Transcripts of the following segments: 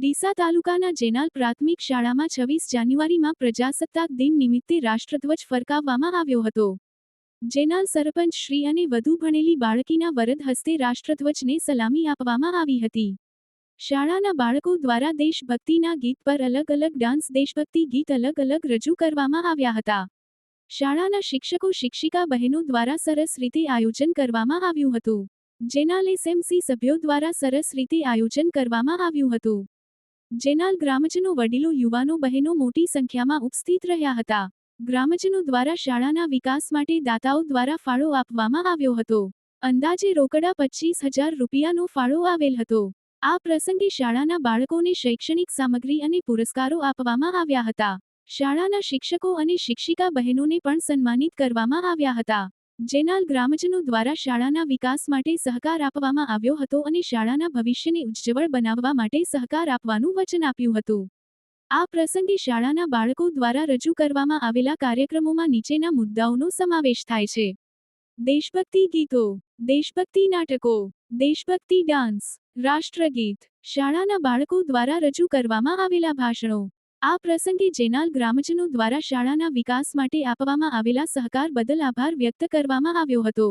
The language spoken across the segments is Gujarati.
ડીસા તાલુકાના જેનાલ પ્રાથમિક શાળામાં 26 જાન્યુઆરીમાં પ્રજાસત્તાક દિન નિમિત્તે રાષ્ટ્રધ્વજ ફરકાવવામાં આવ્યો હતો। જેનાલ સરપંચ શ્રી અને વધુ ભણેલી બાળકીના વરદ હસ્તે રાષ્ટ્રધ્વજને સલામી આપવામાં આવી હતી। શાળાના બાળકો દ્વારા દેશભક્તિના ગીત પર અલગ અલગ ડાન્સ દેશભક્તિ ગીત અલગ અલગ રજૂ કરવામાં આવ્યા હતા। શાળાના શિક્ષકો શિક્ષિકા બહેનો દ્વારા સરસ રીતે આયોજન કરવામાં આવ્યું હતું। જેનાલ એસએમસી સભ્યો દ્વારા સરસ રીતે આયોજન કરવામાં આવ્યું હતું। જેનાલ ગ્રામજનો વડીલો યુવાનો બહેનો મોટી સંખ્યામાં ઉપસ્થિત રહ્યા હતા। ગ્રામજનો દ્વારા શાળાના વિકાસ માટે દાતાઓ દ્વારા ફાળો આપવામાં આવ્યો હતો। અંદાજે રોકડા 25,000 રૂપિયાનો ફાળો આવેલ હતો। આ પ્રસંગે શાળાના બાળકોને શૈક્ષણિક સામગ્રી અને પુરસ્કારો આપવામાં આવ્યા હતા। શાળાના શિક્ષકો અને શિક્ષિકા બહેનોને પણ સન્માનિત કરવામાં આવ્યા હતા। જેનાલ ગ્રામજનો દ્વારા શાળાના વિકાસ માટે સહકાર આપવામાં આવ્યો હતો અને શાળાના ભવિષ્યને ઉજ્જવળ બનાવવા માટે સહકાર આપવાનું વચન આપ્યું હતું। આ પ્રસંગે શાળાના બાળકો દ્વારા રજૂ કરવામાં આવેલા કાર્યક્રમોમાં નીચેના મુદ્દાઓનો સમાવેશ થાય છે: દેશભક્તિ ગીતો, દેશભક્તિ નાટકો, દેશભક્તિ ડાન્સ, રાષ્ટ્રગીત, શાળાના બાળકો દ્વારા રજૂ કરવામાં આવેલા ભાષણો। આ પ્રસંગે જેનાલ ગ્રામજનો દ્વારા શાળાના વિકાસ માટે આપવામાં આવેલા સહકાર બદલ આભાર વ્યક્ત કરવામાં આવ્યો હતો।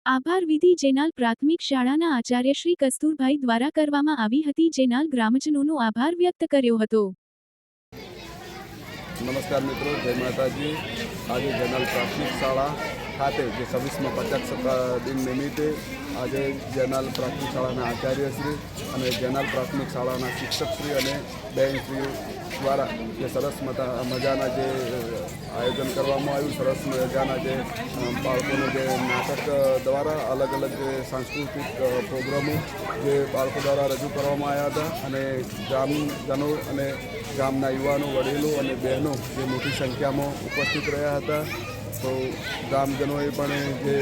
આભાર વિધિ જેનાલ પ્રાથમિક શાળાના આચાર્ય શ્રી કસ્તુરભાઈ દ્વારા કરવામાં આવી હતી। જેનાલ ગ્રામજનોનો આભાર વ્યક્ત કર્યો હતો। नमस्कार मित्रों, जय माताजी। आज जेनाल प्राथमिक शाला खाते जे 26 प्रजासत्ताक दिन निमित्ते आज जेनाल प्राथमिक शाला आचार्यश्री और जेनाल प्राथमिक शाला शिक्षकश्री और बहनश्री द्वारा जे सरस मजाना जे आयोजन करवामां आव्युं। सरस मजाना जे बाळकोने जे नाटक द्वारा अलग अलग जे सांस्कृतिक प्रोग्रामों जे बाळको द्वारा रजू करवामां आव्या हता अने ग्रामजनों अने गामना युवानों वडीलों और बहनों जे मोटी संख्या में उपस्थित रहा था। तो ग्रामजनों पण जे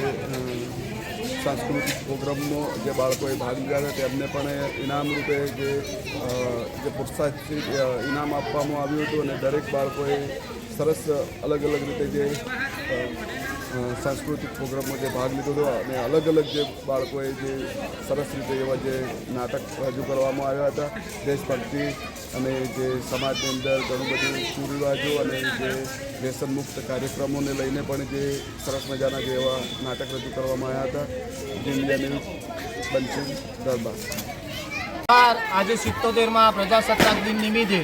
सांस्कृतिक प्रोग्राम में जे बाळकोए भाग लीधा था तेमने पण इनाम रूपे जे प्रोत्साहित इनाम आपवामां आव्युं हतुं अने दरेक बाळकोए सरस अलग अलग रीते जे सांस्कृतिक प्रोग्राम में भाग लीधो हतो अने अलग अलग जे बाळकोए जे सरस रीते एवा जे नाटक रजू करवामां आव्या हता। देशभक्ति અને જે સમાજની અંદર ઘણું બધું કુરિવાજો અને જે વ્યસનમુક્ત કાર્યક્રમોને લઈને પણ જે સરસ મજાના જે એવા નાટક રજૂ કરવામાં આવ્યા હતા। ઇન્ડિયા ન્યૂઝ બંસી દરબાર। આજે 77મા પ્રજાસત્તાક દિન નિમિત્તે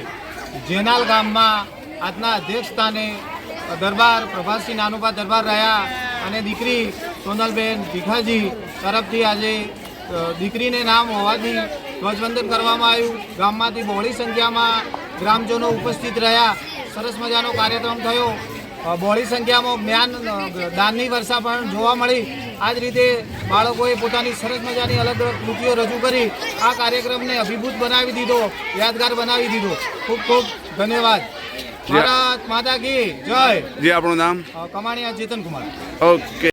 જેનાલ ગામમાં આજના અધ્યક્ષ સ્થાને દરબાર પ્રભાસી નાનુભા દરબાર રહ્યા અને દીકરી સોનલબેન ભીખાજી તરફથી આજે દીકરીને નામ હોવાથી ધ્વજવંદન કરવામાં આવ્યું। ગામમાંથી બહોળી સંખ્યામાં ગ્રામજનો ઉપસ્થિત રહ્યા। સરસ મજાનો કાર્યક્રમ થયો। બહોળી સંખ્યામાં જ્ઞાન દાનની વર્ષા પણ જોવા મળી। આ જ રીતે બાળકોએ પોતાની સરસ મજાની અલગ અલગ કૃતિઓ રજૂ કરી આ કાર્યક્રમને અભિભૂત બનાવી દીધો, યાદગાર બનાવી દીધો। ખૂબ ખૂબ ધન્યવાદ। ભારત માતા કી જય। जी आपનું નામ? કમાણીયા ચેતન કુમાર। ओके।